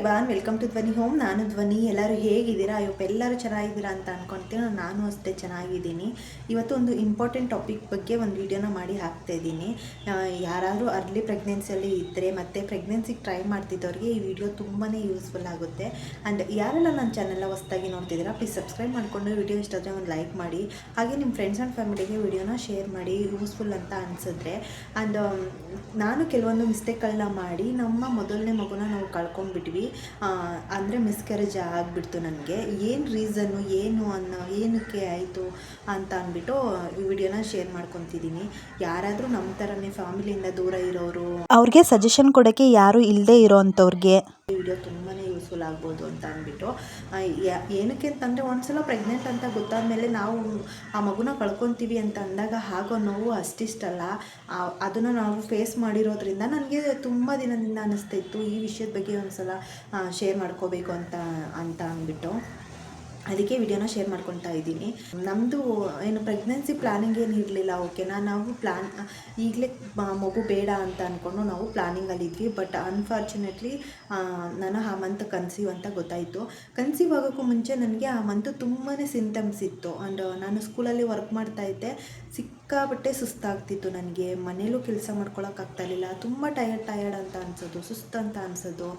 Everyone, welcome to ಧ್ವನಿ home. ನಾನು ಧ್ವನಿ. ಎಲ್ಲರೂ ಹೇಗಿದ್ದೀರಾ? ಎಲ್ಲರೂ ಚೆನ್ನಾಗಿದ್ದೀರಾ ಅಂತ ಅಂದ್ಕೊಳ್ತೀನಿ. ನಾನು ಅಷ್ಟೇ ಚೆನ್ನಾಗಿದ್ದೀನಿ. ಇವತ್ತು ಒಂದು ಇಂಪಾರ್ಟೆಂಟ್ ಟಾಪಿಕ್ ಬಗ್ಗೆ ಒಂದು ವಿಡಿಯೋನ ಮಾಡಿ ಹಾಕ್ತಾ ಇದ್ದೀನಿ. ಯಾರಾದರೂ ಅರ್ಲಿ ಪ್ರೆಗ್ನೆನ್ಸಿಯಲ್ಲಿ ಇದ್ದರೆ ಮತ್ತು ಪ್ರೆಗ್ನೆನ್ಸಿಗೆ ಟ್ರೈ ಮಾಡ್ತಿದ್ದವ್ರಿಗೆ ಈ ವಿಡಿಯೋ ತುಂಬಾ ಯೂಸ್ಫುಲ್ ಆಗುತ್ತೆ. ಆ್ಯಂಡ್ ಯಾರೆಲ್ಲ ನನ್ನ ಚಾನೆಲ್ನ ಹೊಸದಾಗಿ ನೋಡ್ತಿದ್ದೀರಾ, ಪ್ಲೀಸ್ ಸಬ್ಸ್ಕ್ರೈಬ್ ಮಾಡಿಕೊಂಡು ವಿಡಿಯೋ ಇಷ್ಟ ಆದರೆ ಒಂದು ಲೈಕ್ ಮಾಡಿ. ಹಾಗೆ ನಿಮ್ಮ ಫ್ರೆಂಡ್ಸ್ ಆ್ಯಂಡ್ ಫ್ಯಾಮಿಲಿಗೆ ವಿಡಿಯೋನ ಶೇರ್ ಮಾಡಿ, ಯೂಸ್ಫುಲ್ ಅಂತ ಅನಿಸಿದ್ರೆ. ಆ್ಯಂಡ್ ನಾನು ಕೆಲವೊಂದು ಮಿಸ್ಟೇಕ್ಗಳನ್ನ ಮಾಡಿ ನಮ್ಮ ಮೊದಲನೇ ಮಗುನ ನಾವು ಕಳ್ಕೊಂಡ್ಬಿಟ್ವಿ. ಅಂದರೆ ಮಿಸ್ಕ್ಯಾರೇಜ್ ಆಗಿಬಿಡ್ತು. ನನಗೆ ಏನು ರೀಸನ್ನು ಏನಕ್ಕೆ ಆಯಿತು ಅಂತ ಅಂದ್ಬಿಟ್ಟು ಈ ವಿಡಿಯೋನ ಶೇರ್ ಮಾಡ್ಕೊತಿದ್ದೀನಿ. ಯಾರಾದರೂ ನಮ್ಮ ಥರನೇ ಫ್ಯಾಮಿಲಿಯಿಂದ ದೂರ ಇರೋರು, ಅವ್ರಿಗೆ ಸಜೆಷನ್ ಕೊಡೋಕ್ಕೆ ಯಾರೂ ಇಲ್ಲದೆ ಇರೋ ಅಂಥವ್ರಿಗೆ ಈ ವಿಡಿಯೋ ತುಂಬಾ ಯೂಸ್ಫುಲ್ ಆಗ್ಬೋದು ಅಂತ ಅಂದ್ಬಿಟ್ಟು. ಏನಕ್ಕೆ ಅಂತಂದರೆ ಒಂದ್ಸಲ ಪ್ರೆಗ್ನೆಂಟ್ ಅಂತ ಗೊತ್ತಾದಮೇಲೆ ನಾವು ಆ ಮಗುನ ಕಳ್ಕೊತೀವಿ ಅಂತ ಅಂದಾಗ ಆಗೋ ನೋವು ಅಷ್ಟಿಷ್ಟಲ್ಲ. ಅದನ್ನು ನಾವು ಫೇಸ್ ಮಾಡಿರೋದ್ರಿಂದ ನನಗೆ ತುಂಬ ದಿನದಿಂದ ಅನ್ನಿಸ್ತಾ ಇತ್ತು ಈ ವಿಷಯದ ಬಗ್ಗೆ ಒಂದ್ಸಲ ಶೇರ್ ಮಾಡ್ಕೋಬೇಕು ಅಂತ ಅಂದ್ಬಿಟ್ಟು ಅದಕ್ಕೆ ವಿಡಿಯೋನ ಶೇರ್ ಮಾಡ್ಕೊತಾ ಇದ್ದೀನಿ. ನಮ್ಮದು ಏನು ಪ್ರೆಗ್ನೆನ್ಸಿ ಪ್ಲ್ಯಾನಿಂಗ್ ಏನು ಇರಲಿಲ್ಲ. ಓಕೆನಾ, ನಾವು ಈಗಲೇ ಮಗು ಬೇಡ ಅಂತ ಅಂದ್ಕೊಂಡು ನಾವು ಪ್ಲ್ಯಾನಿಂಗಲ್ಲಿದ್ವಿ. ಬಟ್ ಅನ್ಫಾರ್ಚುನೇಟ್ಲಿ ನಾನು ಆ ಮಂತ್ ಕನ್ಸೀವ್ ಅಂತ ಗೊತ್ತಾಯಿತು. ಕನ್ಸೀವ್ ಆಗೋಕ್ಕೂ ಮುಂಚೆ ನನಗೆ ಆ ಮಂತು ತುಂಬಾ ಸಿಂಟಮ್ಸ್ ಇತ್ತು. ಆ್ಯಂಡ್ ನಾನು ಸ್ಕೂಲಲ್ಲಿ ವರ್ಕ್ ಮಾಡ್ತಾಯಿದ್ದೆ. ಸಿಕ್ಕಾಪಟ್ಟೆ ಸುಸ್ತಾಗ್ತಿತ್ತು ನನಗೆ. ಮನೇಲೂ ಕೆಲಸ ಮಾಡ್ಕೊಳಕ್ಕಾಗ್ತಾಯಿರಲಿಲ್ಲ. ತುಂಬ ಟಯರ್ಡ್ ಅಂತ ಅನಿಸೋದು, ಸುಸ್ತು ಅಂತ ಅನಿಸೋದು.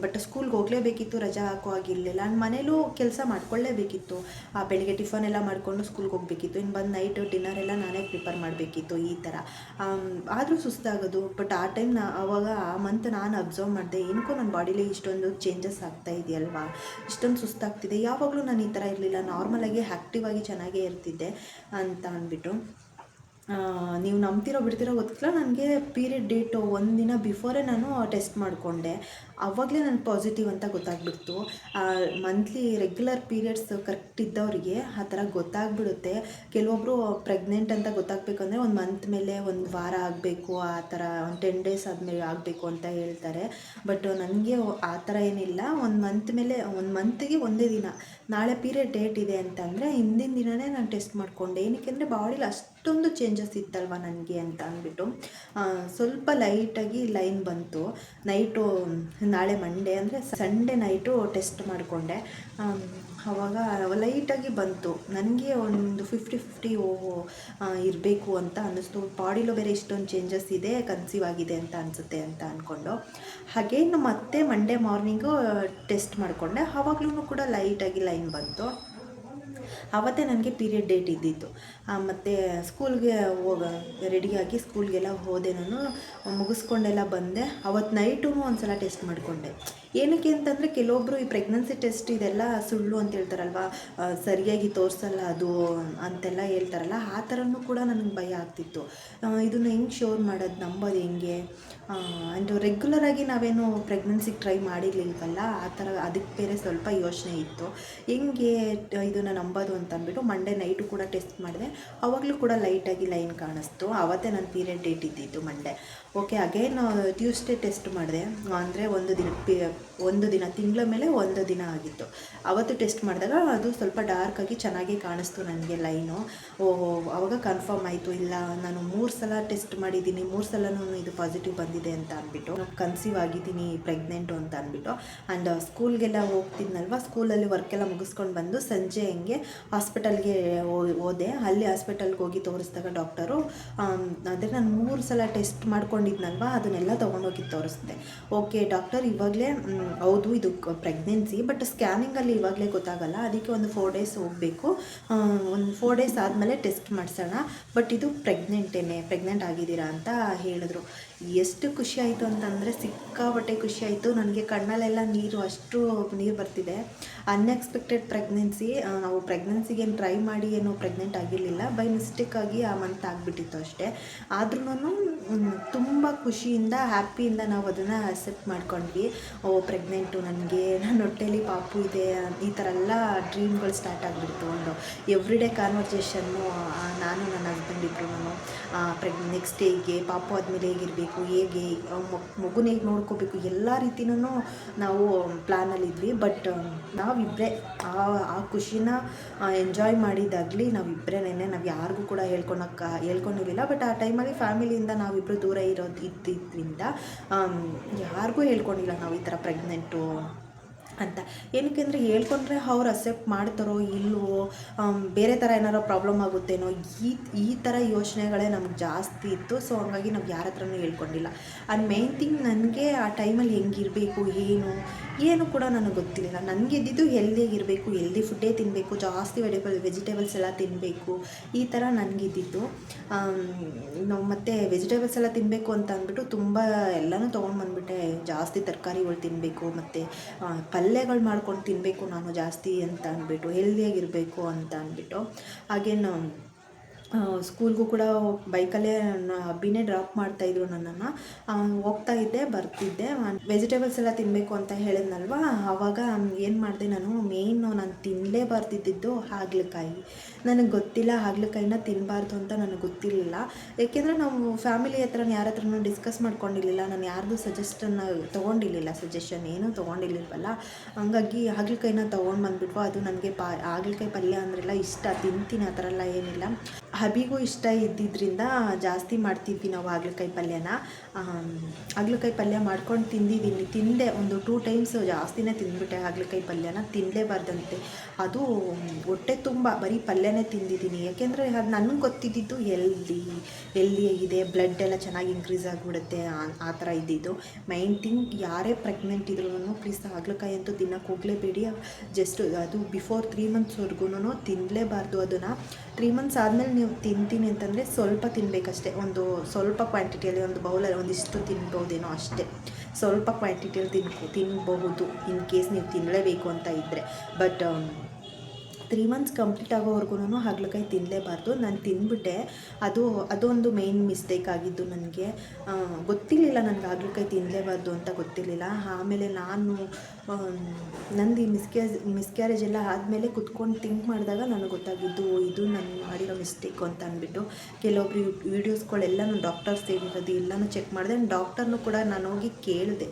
ಬಟ್ ಸ್ಕೂಲ್ಗೆ ಹೋಗಲೇಬೇಕಿತ್ತು, ರಜಾ ಹಾಕೋ ಆಗಿರಲಿಲ್ಲ. ನಾನು ಮನೇಲೂ ಕೆಲಸ ಮಾಡ್ಕೊಳ್ಳೇಬೇಕಿತ್ತು. ಬೆಳಿಗ್ಗೆ ಟಿಫನ್ ಎಲ್ಲ ಮಾಡಿಕೊಂಡು ಸ್ಕೂಲ್ಗೆ ಹೋಗಬೇಕಿತ್ತು. ಇನ್ನು ಬಂದು ನೈಟ್ ಡಿನ್ನರ್ ಎಲ್ಲ ನಾನೇ ಪ್ರಿಪೇರ್ ಮಾಡಬೇಕಿತ್ತು. ಈ ಥರ ಆದರೂ ಸುಸ್ತಾಗೋದು. ಬಟ್ ಆ ಟೈಮ್ ಆವಾಗ ಆ ಮಂತ್ ನಾನು ಅಬ್ಸರ್ವ್ ಮಾಡಿದೆ, ಏನಕ್ಕೋ ನನ್ನ ಬಾಡಿಲಿ ಇಷ್ಟೊಂದು ಚೇಂಜಸ್ ಆಗ್ತಾ ಇದೆಯಲ್ವಾ, ಇಷ್ಟೊಂದು ಸುಸ್ತಾಗ್ತಿದೆ. ಯಾವಾಗಲೂ ನಾನು ಈ ಥರ ಇರಲಿಲ್ಲ, ನಾರ್ಮಲಾಗಿ ಆ್ಯಕ್ಟಿವ್ ಆಗಿ ಚೆನ್ನಾಗೇ ಇರ್ತಿದ್ದೆ ಅಂತ ಅಂದ್ಬಿಟ್ಟು. ನೀವು ನಂಬ್ತಿರೋ ಬಿಡ್ತಿರೋ ಗೊತ್ತಿಲ್ಲ, ನನಗೆ ಪೀರಿಯಡ್ ಡೇಟು ಒಂದಿನ ಬಿಫೋರೇ ನಾನು ಟೆಸ್ಟ್ ಮಾಡಿಕೊಂಡೆ. ಆವಾಗಲೇ ನನಗೆ ಪಾಸಿಟಿವ್ ಅಂತ ಗೊತ್ತಾಗ್ಬಿಡ್ತು. ಮಂತ್ಲಿ ರೆಗ್ಯುಲರ್ ಪೀರಿಯಡ್ಸ್ ಕರೆಕ್ಟ್ ಇದ್ದವರಿಗೆ ಆ ಥರ ಗೊತ್ತಾಗ್ಬಿಡುತ್ತೆ. ಕೆಲವೊಬ್ಬರು ಪ್ರೆಗ್ನೆಂಟ್ ಅಂತ ಗೊತ್ತಾಗಬೇಕಂದ್ರೆ ಒಂದು ಮಂತ್ ಮೇಲೆ ಒಂದು ವಾರ ಆಗಬೇಕು, ಆ ಥರ ಒಂದು 10 days ಆದಮೇಲೆ ಆಗಬೇಕು ಅಂತ ಹೇಳ್ತಾರೆ. ಬಟ್ ನನಗೆ ಆ ಥರ ಏನಿಲ್ಲ. ಒಂದು ಮಂತ್ಗೆ ಒಂದೇ ದಿನ, ನಾಳೆ ಪೀರಿಯಡ್ ಡೇಟ್ ಇದೆ ಅಂತಂದರೆ ಹಿಂದಿನ ದಿನವೇ ನಾನು ಟೆಸ್ಟ್ ಮಾಡಿಕೊಂಡೆ. ಏನಕ್ಕೆ ಅಂದರೆ ಬಾಡಿಲಿ ಅಷ್ಟೊಂದು ಚೇಂಜಸ್ ಇತ್ತಲ್ವ ನನಗೆ ಅಂತ ಅಂದ್ಬಿಟ್ಟು. ಸ್ವಲ್ಪ ಲೈಟಾಗಿ ಲೈನ್ ಬಂತು. ನೈಟು ನಾಳೆ ಮಂಡೇ ಅಂದರೆ ಸಂಡೇ ನೈಟು ಟೆಸ್ಟ್ ಮಾಡಿಕೊಂಡೆ. ಆವಾಗ ಲೈಟಾಗಿ ಬಂತು. ನನಗೆ ಒಂದು 50-50 ಇರಬೇಕು ಅಂತ ಅನ್ನಿಸ್ತು. ಬಾಡಿಲೂ ಬೇರೆ ಇಷ್ಟೊಂದು ಚೇಂಜಸ್ ಇದೆ, ಕನ್ಸೀವ್ ಆಗಿದೆ ಅಂತ ಅನಿಸುತ್ತೆ ಅಂತ ಅಂದ್ಕೊಂಡು ಹಾಗೆ ಮತ್ತೆ ಮಂಡೇ ಮಾರ್ನಿಂಗು ಟೆಸ್ಟ್ ಮಾಡಿಕೊಂಡೆ. ಆವಾಗಲೂ ಕೂಡ ಲೈಟಾಗಿ ಲೈನ್ ಬಂತು. ಆವತ್ತೇ ನನಗೆ ಪೀರಿಯಡ್ ಡೇಟ್ ಇದ್ದಿತ್ತು. ಮತ್ತು ಸ್ಕೂಲ್ಗೆ ರೆಡಿಯಾಗಿ ಸ್ಕೂಲ್ಗೆಲ್ಲ ಹೋದೆ. ನಾನು ಮುಗಿಸ್ಕೊಂಡೆಲ್ಲ ಬಂದೆ. ಅವತ್ತು ನೈಟೂ ಒಂದು ಸಲ ಟೆಸ್ಟ್ ಮಾಡಿಕೊಂಡೆ. ಏನಕ್ಕೆ ಅಂತಂದರೆ ಕೆಲವೊಬ್ಬರು ಈ ಪ್ರೆಗ್ನೆನ್ಸಿ ಟೆಸ್ಟ್ ಇದೆಲ್ಲ ಸುಳ್ಳು ಅಂತ ಹೇಳ್ತಾರಲ್ವ, ಸರಿಯಾಗಿ ತೋರಿಸಲ್ಲ ಅದು ಅಂತೆಲ್ಲ ಹೇಳ್ತಾರಲ್ಲ, ಆ ಥರನೂ ಕೂಡ ನನಗೆ ಭಯ ಆಗ್ತಿತ್ತು. ಇದನ್ನು ಹೆಂಗೆ ಶೋರ್ ಮಾಡೋದು, ನಂಬೋದು ಹೆಂಗೆ. ಆ್ಯಂಡ್ ರೆಗ್ಯುಲರಾಗಿ ನಾವೇನು ಪ್ರೆಗ್ನೆನ್ಸಿಗೆ ಟ್ರೈ ಮಾಡಿರ್ಲಿಲ್ವಲ್ಲ, ಆ ಥರ ಅದಕ್ಕೆ ಬೇರೆ ಸ್ವಲ್ಪ ಯೋಚನೆ ಇತ್ತು. ಹೆಂಗೆ ಇದನ್ನು ನಂಬೋದು ಅಂತ ಅಂದ್ಬಿಟ್ಟು ಮಂಡೇ ನೈಟು ಕೂಡ ಟೆಸ್ಟ್ ಮಾಡಿದೆ. ಆವಾಗಲೂ ಕೂಡ ಲೈಟಾಗಿ ಲೈನ್ ಕಾಣಿಸ್ತು. ಆವತ್ತೇ ನನ್ನ ಪೀರಿಯಡ್ ಡೇಟ್ ಇದ್ದಿತ್ತು Monday. Okay, again Tuesday test ಮಾಡಿದೆ. ಅಂದರೆ ಒಂದು ದಿನ ತಿಂಗಳ ಮೇಲೆ ಒಂದು ದಿನ ಆಗಿತ್ತು. ಅವತ್ತು ಟೆಸ್ಟ್ ಮಾಡಿದಾಗ ಅದು ಸ್ವಲ್ಪ ಡಾರ್ಕಾಗಿ ಚೆನ್ನಾಗಿ ಕಾಣಿಸ್ತು ನನಗೆ ಲೈನು. ಆವಾಗ ಕನ್ಫರ್ಮ್ ಆಯಿತು, ಇಲ್ಲ ನಾನು 3 ಸಲ ಟೆಸ್ಟ್ ಮಾಡಿದ್ದೀನಿ, 3 ಸಲನೂ ಇದು ಪಾಸಿಟಿವ್ ಬಂದಿದೆ ಅಂತ ಅಂದ್ಬಿಟ್ಟು, ಕನ್ಸೀವ್ ಆಗಿದ್ದೀನಿ, ಪ್ರೆಗ್ನೆಂಟು ಅಂತ ಅಂದ್ಬಿಟ್ಟು. ಆ್ಯಂಡ್ ಸ್ಕೂಲ್ಗೆಲ್ಲ ಹೋಗ್ತಿದ್ನಲ್ವ, ಸ್ಕೂಲಲ್ಲಿ ವರ್ಕೆಲ್ಲ ಮುಗಿಸ್ಕೊಂಡು ಬಂದು ಸಂಜೆ ಹಂಗೆ ಹಾಸ್ಪಿಟಲ್ಗೆ ಹೋದೆ. ಅಲ್ಲಿ ಹಾಸ್ಪಿಟಲ್ಗೆ ಹೋಗಿ ತೋರಿಸಿದಾಗ ಡಾಕ್ಟರು ಅದೇ ನಾನು 3 ಸಲ ಟೆಸ್ಟ್ ಮಾಡ್ಕೊಂಡಿದ್ನಲ್ವ, ಅದನ್ನೆಲ್ಲ ತೊಗೊಂಡೋಗಿ ತೋರಿಸ್ದೆ. ಓಕೆ ಡಾಕ್ಟರ್, ಇವಾಗಲೇ ಹೌದು ಇದು ಪ್ರೆಗ್ನೆನ್ಸಿ, ಬಟ್ ಸ್ಕ್ಯಾನಿಂಗಲ್ಲಿ ಇವಾಗಲೇ ಗೊತ್ತಾಗಲ್ಲ, ಅದಕ್ಕೆ ಒಂದು 4 days ಹೋಗಬೇಕು, ಒಂದು 4 days ಆದಮೇಲೆ ಟೆಸ್ಟ್ ಮಾಡಿಸೋಣ, ಬಟ್ ಇದು ಪ್ರೆಗ್ನೆಂಟ್ ಆಗಿದ್ದೀರಾ ಅಂತ ಹೇಳಿದ್ರು. ಎಷ್ಟು ಖುಷಿ ಆಯಿತು ಅಂತಂದರೆ ಸಿಕ್ಕಾಪಟ್ಟೆ ಖುಷಿ ಆಯಿತು ನನಗೆ. ಕಣ್ಣಲ್ಲೆಲ್ಲ ಅಷ್ಟು ನೀರು ಬರ್ತಿದೆ. Unexpected pregnancy. ನಾವು ಪ್ರೆಗ್ನೆನ್ಸಿಗೇನು ಟ್ರೈ ಮಾಡಿ ಏನು ಪ್ರೆಗ್ನೆಂಟ್ ಆಗಿರಲಿಲ್ಲ, ಬೈ ಮಿಸ್ಟೇಕಾಗಿ ಆ ಮಂತ್ ಆಗಿಬಿಟ್ಟಿತ್ತು ಅಷ್ಟೇ. ಆದ್ರೂ ತುಂಬ ಖುಷಿಯಿಂದ ಹ್ಯಾಪಿಯಿಂದ ನಾವು ಅದನ್ನು ಅಕ್ಸೆಪ್ಟ್ ಮಾಡ್ಕೊಂಡ್ವಿ. ಪ್ರೆಗ್ನೆಂಟು, ನನಗೆ ನನ್ನ ಹೊಟ್ಟೆಲಿ ಪಾಪು ಇದೆ, ಈ ಥರ ಎಲ್ಲ ಡ್ರೀಮ್ಗಳು ಸ್ಟಾರ್ಟ್ ಆಗಿಬಿಡ್ತು. ಒಂದು ಎವ್ರಿಡೇ ಕಾನ್ವರ್ಸೇಷನ್ನು ನಾನು ನನ್ನ ಹಸ್ಬೆಂಡ್ ಇಬ್ಬರೂ ನೆಕ್ಸ್ಟ್ ಡೇಗೆ ಪಾಪು ಆದಮೇಲೆ ಹೇಗಿರಬೇಕು, ಮಾಡಬೇಕು, ಹೇಗೆ ಮಗುನ ಹೇಗೆ ನೋಡ್ಕೋಬೇಕು, ಎಲ್ಲ ರೀತಿನೂ ನಾವು ಪ್ಲ್ಯಾನಲ್ಲಿದ್ವಿ. ಬಟ್ ನಾವಿಬ್ಬರೇ ಆ ಖುಷಿನ ಎಂಜಾಯ್ ಮಾಡಿದಾಗಲಿ ನಾವಿಬ್ಬರೇನೆ, ನಾವು ಯಾರಿಗೂ ಕೂಡ ಹೇಳ್ಕೊಂಡಿರಲಿಲ್ಲ. ಬಟ್ ಆ ಟೈಮಲ್ಲಿ ಫ್ಯಾಮಿಲಿಯಿಂದ ನಾವಿಬ್ಬರು ದೂರ ಇದ್ದಿದ್ದರಿಂದ ಯಾರಿಗೂ ಹೇಳ್ಕೊಂಡಿಲ್ಲ ನಾವು ಈ ಥರ ಪ್ರೆಗ್ನೆಂಟು ಅಂತ. ಏನಕ್ಕೆ ಅಂದರೆ ಹೇಳ್ಕೊಂಡ್ರೆ ಅವ್ರು ಅಕ್ಸೆಪ್ಟ್ ಮಾಡ್ತಾರೋ ಇಲ್ವೋ, ಬೇರೆ ಥರ ಏನಾರು ಪ್ರಾಬ್ಲಮ್ ಆಗುತ್ತೇನೋ, ಈ ಥರ ಯೋಚನೆಗಳೇ ನಮ್ಗೆ ಜಾಸ್ತಿ ಇತ್ತು. ಸೊ ಹಂಗಾಗಿ ನಾವು ಯಾರ ಹತ್ರನೂ ಹೇಳ್ಕೊಂಡಿಲ್ಲ. ಆ್ಯಂಡ್ ಮೇನ್ ಥಿಂಗ್, ನನಗೆ ಆ ಟೈಮಲ್ಲಿ ಹೆಂಗಿರಬೇಕು ಏನು ಕೂಡ ನನಗೆ ಗೊತ್ತಿರಲಿಲ್ಲ. ನನಗೆ ಇದ್ದಿದ್ದು ಹೆಲ್ದಿಯಾಗಿರಬೇಕು, ಹೆಲ್ದಿ ಫುಡ್ಡೇ ತಿನ್ನಬೇಕು, ಜಾಸ್ತಿ ವೆಜಿಟೇಬಲ್ಸ್ ಎಲ್ಲ ತಿನ್ನಬೇಕು, ಈ ಥರ ನನಗಿದ್ದಿದ್ದು. ನಾವು ಮತ್ತು ವೆಜಿಟೇಬಲ್ಸ್ ಎಲ್ಲ ತಿನ್ನಬೇಕು ಅಂತ ಅಂದ್ಬಿಟ್ಟು ತುಂಬ ಎಲ್ಲನೂ ತೊಗೊಂಡು ಬಂದುಬಿಟ್ಟೆ. ಜಾಸ್ತಿ ತರಕಾರಿಗಳು ತಿನ್ನಬೇಕು, ಮತ್ತು ಪಲ್ಯಗಳು ಮಾಡ್ಕೊಂಡು ತಿನ್ನಬೇಕು ನಾನು ಜಾಸ್ತಿ ಅಂತ ಅಂದ್ಬಿಟ್ಟು, ಹೆಲ್ದಿಯಾಗಿರಬೇಕು ಅಂತ ಅಂದ್ಬಿಟ್ಟು. ಹಾಗೇನು ಸ್ಕೂಲ್ಗೂ ಕೂಡ ಬೈಕಲ್ಲೇ ಅಬ್ಬಿನೇ ಡ್ರಾಪ್ ಮಾಡ್ತಾಯಿದ್ರು ನನ್ನನ್ನು. ಹೋಗ್ತಾ ಇದ್ದೆ, ಬರ್ತಿದ್ದೆ. ವೆಜಿಟೇಬಲ್ಸ್ ಎಲ್ಲ ತಿನ್ನಬೇಕು ಅಂತ ಹೇಳಿದ್ನಲ್ವ, ಆವಾಗ ಏನು ಮಾಡಿದೆ ನಾನು ತಿನ್ನಲೇಬಾರ್ದಿದ್ದು ಹಾಗಲಕಾಯಿ. ನನಗೆ ಗೊತ್ತಿಲ್ಲ ಹಾಗಲಕಾಯಿನ ತಿನ್ನಬಾರ್ದು ಅಂತ ನನಗೆ ಗೊತ್ತಿರಲಿಲ್ಲ. ಏಕೆಂದರೆ ನಾವು ಫ್ಯಾಮಿಲಿ ಹತ್ರನ ಯಾರ ಹತ್ರನೂ ಡಿಸ್ಕಸ್ ಮಾಡ್ಕೊಂಡಿರಲಿಲ್ಲ. ನಾನು ಯಾರ್ದು ತೊಗೊಂಡಿರಲಿಲ್ಲ, ಸಜೆಷನ್ ಏನೂ ತೊಗೊಂಡಿರ್ಲಿಲ್ವಲ್ಲ. ಹಂಗಾಗಿ ಹಾಗಲಕಾಯಿನ ತೊಗೊಂಡು ಬಂದುಬಿಟ್ವು. ಅದು ನನಗೆ ಹಾಗಲಕಾಯಿ ಪಲ್ಯ ಅಂದ್ರೆಲ್ಲ ಇಷ್ಟ, ತಿಂತೀನಿ, ಆ ಥರ ಎಲ್ಲ ಏನಿಲ್ಲ. ಹಬಿಗೂ ಇಷ್ಟ ಇದ್ದಿದ್ದರಿಂದ ಜಾಸ್ತಿ ಮಾಡ್ತಿದ್ವಿ ನಾವು ಹಾಗಲಕಾಯಿ ಪಲ್ಯನ. ಹಾಗಲಕಾಯಿ ಪಲ್ಯ ಮಾಡ್ಕೊಂಡು ತಿಂದೆ ಒಂದು 2 ಟೈಮ್ಸ್, ಜಾಸ್ತಿನೇ ತಿಂದ್ಬಿಟ್ಟೆ ಹಾಗಲಕಾಯಿ ಪಲ್ಯನ. ತಿನ್ನಲೇಬಾರ್ದಂತೆ, ಅದು ಹೊಟ್ಟೆ ತುಂಬ ಬರೀ ಪಲ್ಯನೇ ತಿಂದಿದ್ದೀನಿ. ಯಾಕೆಂದರೆ ಅದು ನನಗೆ ಗೊತ್ತಿದ್ದಿದ್ದು ಹೆಲ್ದಿಯಾಗಿದೆ, ಬ್ಲಡ್ ಎಲ್ಲ ಚೆನ್ನಾಗಿ ಇನ್ಕ್ರೀಸ್ ಆಗಿಬಿಡುತ್ತೆ, ಆ ಥರ ಇದ್ದಿದ್ದು. ಮೈನ್ ಥಿಂಗ್, ಯಾರೇ ಪ್ರೆಗ್ನೆಂಟ್ ಇದ್ರೂ ಪ್ಲೀಸ್ ಹಾಗಲಕಾಯಿ ಅಂತೂ ತಿನ್ನೋಕೆ ಹೋಗಲೇಬೇಡಿ. ಜಸ್ಟ್ ಅದು ಬಿಫೋರ್ 3 ಮಂತ್ಸ್ವರೆಗೂ ತಿನ್ನಲೇಬಾರ್ದು. ಅದನ್ನು 3 ಮಂತ್ಸ್ ಆದಮೇಲೆ ನೀವು ತಿಂತೀನಿ ಅಂತಂದರೆ ಸ್ವಲ್ಪ ತಿನ್ನಬೇಕಷ್ಟೆ, ಒಂದು ಸ್ವಲ್ಪ ಕ್ವಾಂಟಿಟಿಯಲ್ಲಿ, ಒಂದು ಬೌಲಲ್ಲಿ ಒಂದಿಷ್ಟು ತಿನ್ಬೋದೇನೋ ಅಷ್ಟೇ. ಸ್ವಲ್ಪ ಕ್ವಾಂಟಿಟಿಯಲ್ಲಿ ತಿನ್ಬಹುದು ಇನ್ ಕೇಸ್ ನೀವು ತಿನ್ನಲೇಬೇಕು ಅಂತ ಇದ್ದರೆ. ಬಟ್ 3 ಮಂತ್ಸ್ ಕಂಪ್ಲೀಟ್ ಆಗೋವರೆಗೂ ಹಾಗಲಕಾಯಿ ತಿನ್ನಲೇಬಾರ್ದು. ನಾನು ತಿಂದ್ಬಿಟ್ಟೆ. ಅದೊಂದು ಮೇನ್ ಮಿಸ್ಟೇಕ್ ಆಗಿದ್ದು ನನಗೆ. ಗೊತ್ತಿರಲಿಲ್ಲ ನನಗೆ ಹಾಗಲಕಾಯಿ ತಿನ್ನಲೇಬಾರ್ದು ಅಂತ ಗೊತ್ತಿರಲಿಲ್ಲ. ಆಮೇಲೆ ನಾನು ನಂದು ಈ ಮಿಸ್ಕ್ಯಾರೇಜ್ ಎಲ್ಲ ಆದಮೇಲೆ ಕುತ್ಕೊಂಡು ಥಿಂಕ್ ಮಾಡಿದಾಗ ನನಗೆ ಗೊತ್ತಾಗಿದ್ದು ಇದು ನಾನು ಮಾಡಿರೋ ಮಿಸ್ಟೇಕು ಅಂತ ಅಂದ್ಬಿಟ್ಟು. ಕೆಲವೊಬ್ರು ವೀಡಿಯೋಸ್ಗಳೆಲ್ಲ ನಾನು ಡಾಕ್ಟರ್ಸ್ ಹೇಳಿರೋದು ಎಲ್ಲನೂ ಚೆಕ್ ಮಾಡಿದೆ. ಡಾಕ್ಟರ್ನೂ ಕೂಡ ನಾನು ಹೋಗಿ ಕೇಳಿದೆ,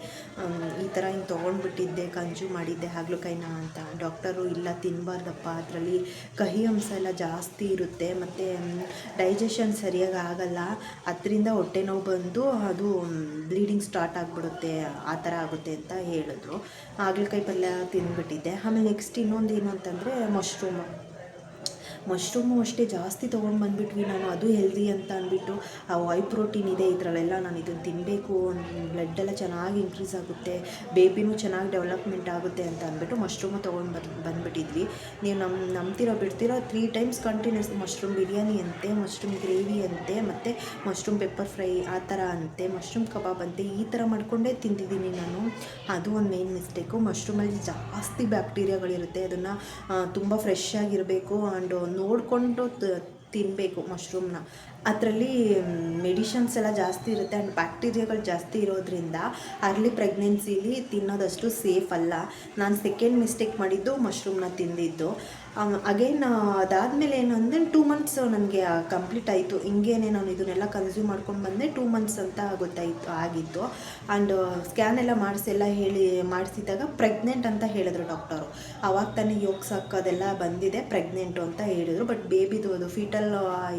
ಈ ಥರ ಹಿಂಗೆ ತೊಗೊಂಡ್ಬಿಟ್ಟಿದ್ದೆ, ಕನ್ಸ್ಯೂಮ್ ಮಾಡಿದ್ದೆ ಹಾಗಲಕಾಯಿನ ಅಂತ. ಡಾಕ್ಟರು ಇಲ್ಲ, ತಿನ್ನಬಾರ್ದಪ್ಪ, ಅದರಲ್ಲಿ ಕಹಿ ಅಂಶ ಎಲ್ಲ ಜಾಸ್ತಿ ಇರುತ್ತೆ, ಮತ್ತು ಡೈಜೆಷನ್ ಸರಿಯಾಗಿ ಆಗಲ್ಲ, ಅದರಿಂದ ಹೊಟ್ಟೆ ನೋವು ಬಂದು ಅದು ಬ್ಲೀಡಿಂಗ್ ಸ್ಟಾರ್ಟ್ ಆಗಿಬಿಡುತ್ತೆ, ಆ ಥರ ಆಗುತ್ತೆ ಅಂತ ಹೇಳಿದ್ರು. ಹಾಗಲಕಾಯಿ ಪಲ್ಯ ತಿಂದ್ಬಿಟ್ಟಿದ್ದೆ. ಆಮೇಲೆ ನೆಕ್ಸ್ಟ್ ಇನ್ನೊಂದು ಏನು ಅಂತಂದರೆ ಮಶ್ರೂಮು ಅಷ್ಟೇ ಜಾಸ್ತಿ ತೊಗೊಂಡು ಬಂದುಬಿಟ್ವಿ ನಾನು. ಅದು ಹೆಲ್ದಿ ಅಂತ ಅಂದ್ಬಿಟ್ಟು, ಹೈ ಪ್ರೋಟೀನ್ ಇದೆ ಇದರಲ್ಲೆಲ್ಲ, ನಾನು ಇದನ್ನು ತಿನ್ನಬೇಕು, ಬ್ಲಡ್ಡೆಲ್ಲ ಚೆನ್ನಾಗಿ ಇನ್ಕ್ರೀಸ್ ಆಗುತ್ತೆ, ಬೇಬಿನೂ ಚೆನ್ನಾಗಿ ಡೆವಲಪ್ಮೆಂಟ್ ಆಗುತ್ತೆ ಅಂತ ಅಂದ್ಬಿಟ್ಟು ಮಶ್ರೂಮು ತೊಗೊಂಡು ಬಂದುಬಿಟ್ಟಿದ್ವಿ. ನೀವು ನಂಬ್ತಿರೋ ಬಿಡ್ತಿರೋ 3 ಟೈಮ್ಸ್ ಕಂಟಿನ್ಯೂಸ್ ಮಶ್ರೂಮ್ ಬಿರಿಯಾನಿ ಅಂತೆ, ಮಶ್ರೂಮ್ ಗ್ರೇವಿ ಅಂತೆ, ಮತ್ತು ಮಶ್ರೂಮ್ ಪೆಪ್ಪರ್ ಫ್ರೈ ಆ ಥರ ಅಂತೆ, ಮಶ್ರೂಮ್ ಕಬಾಬ್ ಅಂತೆ, ಈ ಥರ ಮಾಡ್ಕೊಂಡೇ ತಿಂತಿದ್ದೀನಿ ನಾನು. ಅದು ಒಂದು ಮೇನ್ ಮಿಸ್ಟೇಕು. ಮಶ್ರೂಮಲ್ಲಿ ಜಾಸ್ತಿ ಬ್ಯಾಕ್ಟೀರಿಯಾಗಳಿರುತ್ತೆ, ಅದನ್ನು ತುಂಬ ಫ್ರೆಶ್ ಆಗಿರಬೇಕು ಆ್ಯಂಡ್ ನೋಡಿಕೊಂಡು ತಿನ್ನಬೇಕು ಮಶ್ರೂಮ್ನ. ಅದರಲ್ಲಿ ಮೆಡಿಷನ್ಸ್ ಎಲ್ಲ ಜಾಸ್ತಿ ಇರುತ್ತೆ ಆ್ಯಂಡ್ ಬ್ಯಾಕ್ಟೀರಿಯಾಗಳು ಜಾಸ್ತಿ ಇರೋದ್ರಿಂದ ಅರ್ಲಿ ಪ್ರೆಗ್ನೆನ್ಸಿಲಿ ತಿನ್ನೋದಷ್ಟು ಸೇಫ್ ಅಲ್ಲ. ನಾನು ಸೆಕೆಂಡ್ ಮಿಸ್ಟೇಕ್ ಮಾಡಿದ್ದು ಮಶ್ರೂಮ್ನ ತಿಂದಿದ್ದು. ಅಗೇನ್ ಅದಾದಮೇಲೆ ಏನು ಅಂದರೆ 2 ಮಂತ್ಸ್ ನನಗೆ ಕಂಪ್ಲೀಟ್ ಆಯಿತು. ಹಿಂಗೇನೆ ನಾನು ಇದನ್ನೆಲ್ಲ ಕನ್ಸ್ಯೂಮ್ ಮಾಡ್ಕೊಂಡು ಬಂದೆ. 2 ಮಂತ್ಸ್ ಅಂತ ಆಗಿತ್ತು. ಆ್ಯಂಡ್ ಸ್ಕ್ಯಾನ್ ಎಲ್ಲ ಮಾಡಿಸಿದಾಗ ಪ್ರೆಗ್ನೆಂಟ್ ಅಂತ ಹೇಳಿದ್ರು ಡಾಕ್ಟರು. ಆವಾಗ ತಾನೇ ಯೋಗ್ಸಾಕ್ ಅದೆಲ್ಲ ಬಂದಿದೆ, ಪ್ರೆಗ್ನೆಂಟು ಅಂತ ಹೇಳಿದರು. ಬಟ್ ಬೇಬಿದು ಅದು ಫೀಟಲ್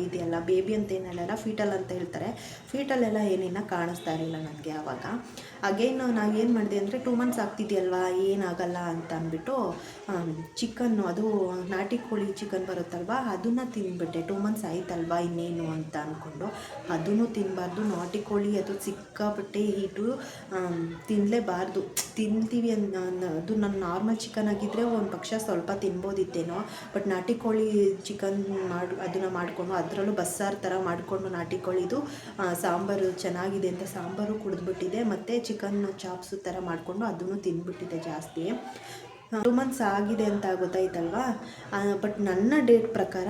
ಇದೆಯಲ್ಲ, ಬೇಬಿ ಅಂತ ಏನು ಹೇಳಲ್ಲ, ಫೀಟಲ್ ಅಂತ ಹೇಳ್ತಾರೆ. ಫೀಟಲೆಲ್ಲ ಏನೇನ ಕಾಣಿಸ್ತಾ ಇರಲಿಲ್ಲ ನನಗೆ ಆವಾಗ. ಅಗೇನ್ ನಾವು ಏನು ಮಾಡಿದೆ ಅಂದರೆ 2 ಮಂತ್ಸ್ ಆಗ್ತಿದೆಯಲ್ವಾ, ಏನಾಗಲ್ಲ ಅಂತ ಅಂದ್ಬಿಟ್ಟು ಚಿಕನ್ನು, ಅದು ನಾಟಿ ಕೋಳಿ ಚಿಕನ್ ಬರುತ್ತಲ್ವ, ಅದನ್ನು ತಿಂದ್ಬಿಟ್ಟೆ. 2 ಮಂತ್ಸ್ ಆಯ್ತಲ್ವಾ, ಇನ್ನೇನು ಅಂತ ಅಂದ್ಕೊಂಡು. ಅದನ್ನು ತಿನ್ನಬಾರ್ದು, ನಾಟಿ ಕೋಳಿ ಅದು ಸಿಕ್ಕಾಪಟ್ಟೆ ಹೀಟು, ತಿನ್ನಲೇಬಾರ್ದು. ತಿಂತೀವಿ ಅದು ನನ್ನ ನಾರ್ಮಲ್ ಚಿಕನ್ ಆಗಿದ್ದರೆ ಒಂದು ಪಕ್ಷ ಸ್ವಲ್ಪ ತಿನ್ಬೋದಿತ್ತೇನೋ. ಬಟ್ ನಾಟಿ ಕೋಳಿ ಚಿಕನ್ ಅದನ್ನು ಮಾಡಿಕೊಂಡು, ಅದರಲ್ಲೂ ಬಸ್ಸಾರು ಥರ ಮಾಡಿಕೊಂಡು ನಾಟಿ ಕೋಳಿದು ಸಾಂಬಾರು ಚೆನ್ನಾಗಿದೆ ಅಂತ ಸಾಂಬಾರು ಕುಡಿದ್ಬಿಟ್ಟಿದೆ, ಮತ್ತು ಚಿಕನ್ ಚಾಪ್ಸು ಥರ ಮಾಡಿಕೊಂಡು ಅದನ್ನು ತಿಂದ್ಬಿಟ್ಟಿದೆ ಜಾಸ್ತಿ. 2 ಮಂತ್ಸ್ ಆಗಿದೆ ಅಂತ ಗೊತ್ತಾಯ್ತಲ್ವಾ. ಬಟ್ ನನ್ನ ಡೇಟ್ ಪ್ರಕಾರ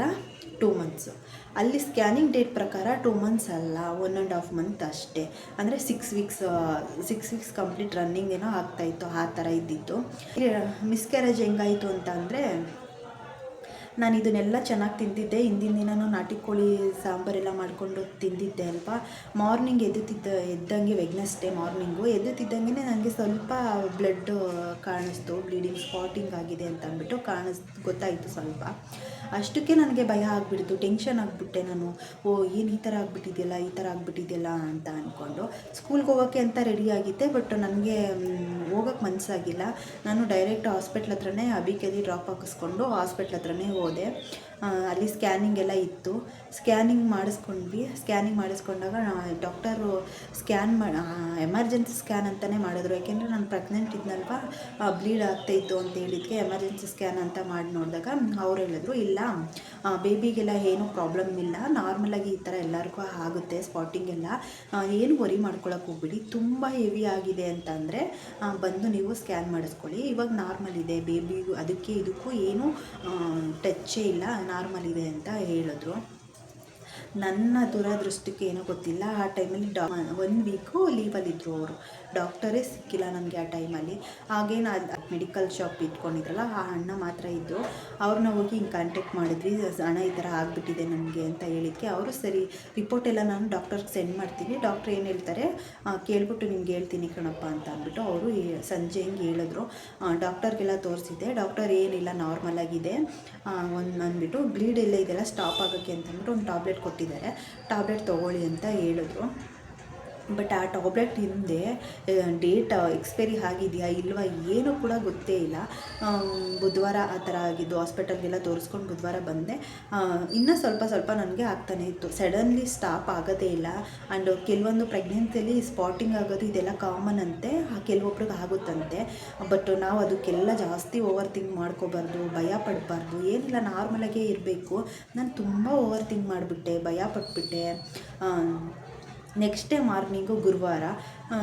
2 ಮಂತ್ಸು, ಅಲ್ಲಿ ಸ್ಕ್ಯಾನಿಂಗ್ ಡೇಟ್ ಪ್ರಕಾರ 2 ಮಂತ್ಸ್ ಅಲ್ಲ, 1.5 ಮಂತ್ ಅಷ್ಟೇ. ಅಂದರೆ 6 ವೀಕ್ಸ್ ಕಂಪ್ಲೀಟ್ ರನ್ನಿಂಗ್ ಏನೋ ಆಗ್ತಾಯಿತ್ತು, ಆ ಥರ ಇದ್ದಿತ್ತು. ಮಿಸ್ಕ್ಯಾರೇಜ್ ಹೆಂಗಾಯಿತು ಅಂತ ಅಂದರೆ, ನಾನು ಇದನ್ನೆಲ್ಲ ಚೆನ್ನಾಗಿ ತಿಂತಿದ್ದೆ. ಹಿಂದಿನ ದಿನವೂ ನಾಟಿ ಕೋಳಿ ಸಾಂಬಾರೆಲ್ಲ ಮಾಡಿಕೊಂಡು ತಿಂದಿದ್ದೆ ಅಲ್ವಾ. ಮಾರ್ನಿಂಗ್ ಎದ್ದಂಗೆ ವೆಡ್ನೆಸ್ಡೇ ಮಾರ್ನಿಂಗು ಎದ್ದುತ್ತಿದ್ದಂಗೆ ನನಗೆ ಸ್ವಲ್ಪ ಬ್ಲಡ್ ಕಾಣಿಸ್ತು, ಬ್ಲೀಡಿಂಗ್ ಸ್ಪಾಟಿಂಗ್ ಆಗಿದೆ ಅಂತ ಅಂದ್ಬಿಟ್ಟು ಗೊತ್ತಾಯಿತು ಸ್ವಲ್ಪ. ಅಷ್ಟಕ್ಕೆ ನನಗೆ ಭಯ ಆಗಿಬಿಡ್ತು, ಟೆನ್ಷನ್ ಆಗಿಬಿಟ್ಟೆ ನಾನು. ಏನು ಈ ಥರ ಆಗಿಬಿಟ್ಟಿದೆಯಲ್ಲ ಅಂತ ಅಂದ್ಕೊಂಡು ಸ್ಕೂಲ್ಗೆ ಹೋಗೋಕ್ಕೆ ಅಂತ ರೆಡಿಯಾಗಿದ್ದೆ. ಬಟ್ ನನಗೆ ಹೋಗೋಕ್ಕೆ ಮನಸ್ಸಾಗಿಲ್ಲ. ನಾನು ಡೈರೆಕ್ಟ್ ಹಾಸ್ಪಿಟ್ಲ್ ಹತ್ರನೇ ಅಬಿಕೆಲಿ ಡ್ರಾಪ್ ಹಾಕಿಸ್ಕೊಂಡು ಹಾಸ್ಪಿಟ್ಲ್ ಹತ್ರನೇ ಹೋದೆ. ಅಲ್ಲಿ ಸ್ಕ್ಯಾನಿಂಗ್ ಎಲ್ಲ ಇತ್ತು. ಸ್ಕ್ಯಾನಿಂಗ್ ಮಾಡಿಸ್ಕೊಂಡಾಗ ಡಾಕ್ಟರು ಎಮರ್ಜೆನ್ಸಿ ಸ್ಕ್ಯಾನ್ ಅಂತಲೇ ಮಾಡಿದ್ರು. ಯಾಕೆಂದರೆ ನಾನು ಪ್ರೆಗ್ನೆಂಟ್ ಇದ್ನಲ್ವ, ಬ್ಲೀಡ್ ಆಗ್ತಾಯಿತ್ತು ಅಂತ ಹೇಳಿದ್ಕೆ ಎಮರ್ಜೆನ್ಸಿ ಸ್ಕ್ಯಾನ್ ಅಂತ ಮಾಡಿ ನೋಡಿದಾಗ ಅವ್ರು ಹೇಳಿದ್ರು, ಇಲ್ಲ ಬೇಬಿಗೆಲ್ಲ ಏನೂ ಪ್ರಾಬ್ಲಮ್ ಇಲ್ಲ, ನಾರ್ಮಲಾಗಿ ಈ ಥರ ಎಲ್ಲರಿಗೂ ಆಗುತ್ತೆ ಸ್ಪಾಟಿಂಗ್ ಎಲ್ಲ, ಏನು ವರಿ ಮಾಡ್ಕೊಳಕ್ಕೆ ಹೋಗ್ಬಿಡಿ. ತುಂಬ ಹೆವಿ ಆಗಿದೆ ಅಂತಂದರೆ ಬಂದು ನೀವು ಸ್ಕ್ಯಾನ್ ಮಾಡಿಸ್ಕೊಳ್ಳಿ. ಇವಾಗ ನಾರ್ಮಲ್ ಇದೆ ಬೇಬಿಗೂ, ಅದಕ್ಕೆ ಇದಕ್ಕೂ ಏನೂ ಟಚ್ಚೇ ಇಲ್ಲ, ನಾರ್ಮಲ್ ಇದೆ ಅಂತ ಹೇಳಿದ್ರು. ನನ್ನ ದುರದೃಷ್ಟಕ್ಕೆ ಏನೋ ಗೊತ್ತಿಲ್ಲ, ಆ ಟೈಮಲ್ಲಿ 1 ವೀಕು ಲೀವಲ್ಲಿದ್ದರು ಅವರು. ಡಾಕ್ಟರೇ ಸಿಕ್ಕಿಲ್ಲ ನನಗೆ ಆ ಟೈಮಲ್ಲಿ. ಹಾಗೇನು ಮೆಡಿಕಲ್ ಶಾಪ್ ಇಟ್ಕೊಂಡಿದ್ರಲ್ಲ ಆ ಅಣ್ಣ ಮಾತ್ರ ಇದ್ದರು. ಅವ್ರನ್ನ ಹೋಗಿ ಹಿಂಗೆ ಕಾಂಟ್ಯಾಕ್ಟ್ ಮಾಡಿದ್ವಿ, ಹಣ ಈ ಥರ ಆಗಿಬಿಟ್ಟಿದೆ ನನಗೆ ಅಂತ ಹೇಳಿದ್ಕೆ ಅವರು ಸರಿ ರಿಪೋರ್ಟ್ ಎಲ್ಲ ನಾನು ಡಾಕ್ಟರ್ಗೆ ಸೆಂಡ್ ಮಾಡ್ತೀನಿ, ಡಾಕ್ಟ್ರ್ ಏನು ಹೇಳ್ತಾರೆ ಕೇಳ್ಬಿಟ್ಟು ನಿಮ್ಗೆ ಹೇಳ್ತೀನಿ ಕಣಪ್ಪ ಅಂತ ಅಂದ್ಬಿಟ್ಟು ಅವರು ಸಂಜೆ ಹಿಂಗೆ ಹೇಳಿದ್ರು. ಡಾಕ್ಟರ್ಗೆಲ್ಲ ತೋರಿಸಿದ್ದೆ. ಡಾಕ್ಟರ್ ಏನಿಲ್ಲ ನಾರ್ಮಲ್ ಆಗಿದೆ ಅಂದ್ಬಿಟ್ಟು ಬ್ಲೀಡ್ ಎಲ್ಲ ಇದೆಲ್ಲ ಸ್ಟಾಪ್ ಆಗೋಕ್ಕೆ ಅಂತ ಅಂದ್ಬಿಟ್ಟು ಒಂದು ಟ್ಯಾಬ್ಲೆಟ್ ಕೊಟ್ಟಿದ್ದಾರೆ, ಟ್ಯಾಬ್ಲೆಟ್ ತೊಗೊಳ್ಳಿ ಅಂತ ಹೇಳಿದ್ರು. ಬಟ್ ಆ ಟ್ಯಾಬ್ಲೆಟ್ ಹಿಂದೆ ಡೇಟ್ ಎಕ್ಸ್ಪೈರಿ ಆಗಿದೆಯಾ ಇಲ್ವಾ ಏನೂ ಕೂಡ ಗೊತ್ತೇ ಇಲ್ಲ. ಬುಧವಾರ ಆ ಥರ ಆಗಿದ್ದು, ಹಾಸ್ಪಿಟಲ್ಗೆಲ್ಲ ತೋರಿಸ್ಕೊಂಡು ಬುಧವಾರ ಬಂದೆ. ಇನ್ನೂ ಸ್ವಲ್ಪ ನನಗೆ ಆಗ್ತಾನೆ ಇತ್ತು, ಸಡನ್ಲಿ ಸ್ಟಾಪ್ ಆಗೋದೇ ಇಲ್ಲ. ಆ್ಯಂಡ್ ಕೆಲವೊಂದು ಪ್ರೆಗ್ನೆನ್ಸಿಯಲ್ಲಿ ಸ್ಪಾಟಿಂಗ್ ಆಗೋದು ಇದೆಲ್ಲ ಕಾಮನ್ ಅಂತೆ, ಕೆಲವೊಬ್ರಿಗೆ ಆಗುತ್ತಂತೆ. ಬಟ್ ನಾವು ಅದಕ್ಕೆಲ್ಲ ಜಾಸ್ತಿ ಓವರ್ ಥಿಂಕ್ ಮಾಡ್ಕೋಬಾರ್ದು, ಭಯ ಪಡಬಾರ್ದು. ಏನಿಲ್ಲ ನಾರ್ಮಲಾಗೇ ಇರಬೇಕು. ನಾನು ತುಂಬ ಓವರ್ ಥಿಂಕ್ ಮಾಡಿಬಿಟ್ಟೆ, ಭಯ ಪಟ್ಬಿಟ್ಟೆ. ನೆಕ್ಸ್ಟ್ ಡೇ ಮಾರ್ನಿಂಗು ಗುರುವಾರ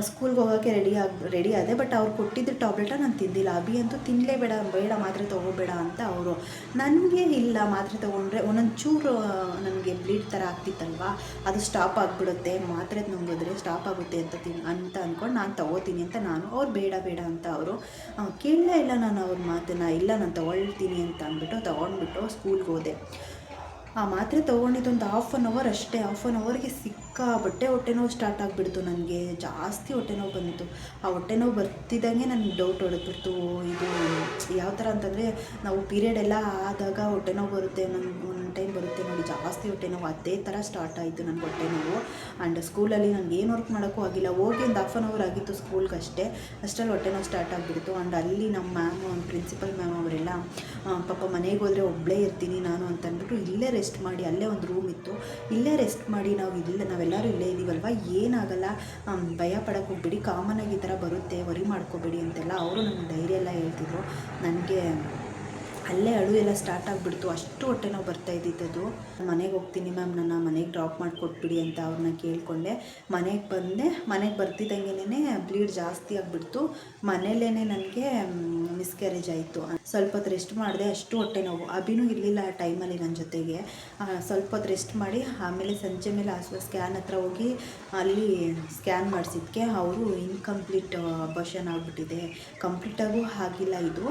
ಸ್ಕೂಲ್ಗೆ ಹೋಗೋಕ್ಕೆ ರೆಡಿ ಆದೆ. ಬಟ್ ಅವ್ರು ಕೊಟ್ಟಿದ್ದ ಟ್ಯಾಬ್ಲೆಟ ನಾನು ತಿಂದಿಲ್ಲ. ಅಭಿ ಅಂತೂ ಬೇಡ ಮಾತ್ರೆ ತೊಗೋಬೇಡ ಅಂತ ಅವರು. ನನಗೆ ಇಲ್ಲ, ಮಾತ್ರೆ ತೊಗೊಂಡ್ರೆ ಒಂದೊಂದು ಚೂರು ನನಗೆ ಬ್ಲೀಡ್ ಥರ ಆಗ್ತಿತ್ತಲ್ವ, ಅದು ಸ್ಟಾಪ್ ಆಗಿಬಿಡುತ್ತೆ, ಮಾತ್ರೆ ನುಂಗಿದ್ರೆ ಸ್ಟಾಪ್ ಆಗುತ್ತೆ ಅಂತ ಅಂದ್ಕೊಂಡು ನಾನು ತೊಗೋತೀನಿ ಅಂತ ನಾನು. ಅವ್ರು ಬೇಡ ಅಂತ ಅವರು ಕೇಳಲೇ ಇಲ್ಲ ನಾನು ಅವ್ರ ಮಾತನ್ನು. ಇಲ್ಲ ನಾನು ತೊಗೊಳ್ತೀನಿ ಅಂತ ಅಂದ್ಬಿಟ್ಟು ತೊಗೊಂಡ್ಬಿಟ್ಟು ಸ್ಕೂಲ್ಗೆ ಹೋದೆ. ಆ ಮಾತ್ರೆ ತೊಗೊಂಡಿದ್ದೊಂದು ಹಾಫ್ ಆನ್ ಅವರ್ ಅಷ್ಟೇ. ಹಾಫ್ ಆನ್ ಅವರ್ಗೆ ಸಿಕ್ಕಾಪಟ್ಟೆ ಹೊಟ್ಟೆ ನೋವು ಸ್ಟಾರ್ಟ್ ಆಗಿಬಿಡ್ತು ನನಗೆ. ಜಾಸ್ತಿ ಹೊಟ್ಟೆ ನೋವು ಬಂದಿತ್ತು. ಆ ಹೊಟ್ಟೆ ನೋವು ಬರ್ತಿದ್ದಂಗೆ ನನಗೆ ಡೌಟ್ ಹೊಡೆದ್ಬಿಡ್ತು, ಇದು ಯಾವ ಥರ ಅಂತಂದರೆ ನಾವು ಪೀರಿಯಡ್ ಎಲ್ಲ ಆದಾಗ ಹೊಟ್ಟೆ ನೋವು ಬರುತ್ತೆ, ಒಂದು ಟೈಮ್ ಬರುತ್ತೆ ನೋಡಿ ಜಾಸ್ತಿ ಹೊಟ್ಟೆ ನೋವು, ಅದೇ ಥರ ಸ್ಟಾರ್ಟ್ ಆಯಿತು ನನಗೆ ಹೊಟ್ಟೆ ನೋವು. ಆ್ಯಂಡ್ ಸ್ಕೂಲಲ್ಲಿ ನನಗೆ ಏನು ವರ್ಕ್ ಮಾಡೋಕ್ಕೂ ಆಗಿಲ್ಲ. ಹೋಗಿ ಒಂದು ಹಾಫ್ ಆನ್ ಅವರ್ ಆಗಿತ್ತು ಸ್ಕೂಲ್ಗೆ ಅಷ್ಟರಲ್ಲಿ ಹೊಟ್ಟೆ ನೋವು ಸ್ಟಾರ್ಟ್ ಆಗಿಬಿಡ್ತು. ಆ್ಯಂಡ್ ಅಲ್ಲಿ ನಮ್ಮ ಪ್ರಿನ್ಸಿಪಲ್ ಮ್ಯಾಮ್ ಅವರೆಲ್ಲ ಪಾಪ ಮನೆಗೆ ಹೋದರೆ ಒಬ್ಬಳೇ ಇರ್ತೀನಿ ನಾನು ಅಂತ ಅಂದ್ಬಿಟ್ಟು ಇಲ್ಲೇ ರೆಸ್ಟ್ ಮಾಡಿ, ಅಲ್ಲೇ ಒಂದು ರೂಮ್ ಇತ್ತು, ಇಲ್ಲೇ ರೆಸ್ಟ್ ಮಾಡಿ, ನಾವೆಲ್ಲರೂ ಇಲ್ಲೇ ಇದ್ದೀವಲ್ವ, ಏನಾಗಲ್ಲ, ಭಯ ಪಡೋಕ್ಕೆ ಹೋಗ್ಬೇಡಿ, ಕಾಮನಾಗಿ ಈ ಥರ ಬರುತ್ತೆ, ವರಿ ಮಾಡ್ಕೋಬೇಡಿ ಅಂತೆಲ್ಲ ಅವರು ನನಗೆ ಧೈರ್ಯ ಎಲ್ಲ ಹೇಳ್ತಿದ್ರು. ನನಗೆ ಅಲ್ಲೇ ಅಳು ಎಲ್ಲ ಸ್ಟಾರ್ಟ್ ಆಗಿಬಿಡ್ತು, ಅಷ್ಟು ಹೊಟ್ಟೆ ನೋವು ಬರ್ತಾಯಿದ್ದಿದ್ದು. ಮನೆಗೆ ಹೋಗ್ತೀನಿ ಮ್ಯಾಮ್, ನನ್ನ ಮನೆಗೆ ಡ್ರಾಪ್ ಮಾಡಿಕೊಟ್ಬಿಡಿ ಅಂತ ಅವ್ರನ್ನ ಕೇಳಿಕೊಂಡೆ. ಮನೆಗೆ ಬಂದೆ. ಮನೆಗೆ ಬರ್ತಿದ್ದಂಗೆನೇ ಬ್ಲೀಡ್ ಜಾಸ್ತಿ ಆಗಿಬಿಡ್ತು. ಮನೇಲೇ ನನಗೆ ಮಿಸ್ಕ್ಯಾರೇಜ್ ಆಯಿತು. ಸ್ವಲ್ಪ ಹೊತ್ತು ರೆಸ್ಟ್ ಮಾಡಿದೆ, ಅಷ್ಟು ಹೊಟ್ಟೆ ನೋವು. ಅಭಿನೂ ಇರಲಿಲ್ಲ ಆ ಟೈಮಲ್ಲಿ ನನ್ನ ಜೊತೆಗೆ. ಸ್ವಲ್ಪ ಹೊತ್ತು ರೆಸ್ಟ್ ಮಾಡಿ ಆಮೇಲೆ ಸಂಜೆ ಮೇಲೆ ಸ್ಕ್ಯಾನ್ ಹತ್ರ ಹೋಗಿ ಅಲ್ಲಿ ಸ್ಕ್ಯಾನ್ ಮಾಡಿಸಿದ್ಕೆ ಅವರು ಇನ್ಕಂಪ್ಲೀಟ್ ಅಬಾರ್ಷನ್ ಆಗಿಬಿಟ್ಟಿದೆ, ಕಂಪ್ಲೀಟಾಗೂ ಆಗಿಲ್ಲ, ಇದು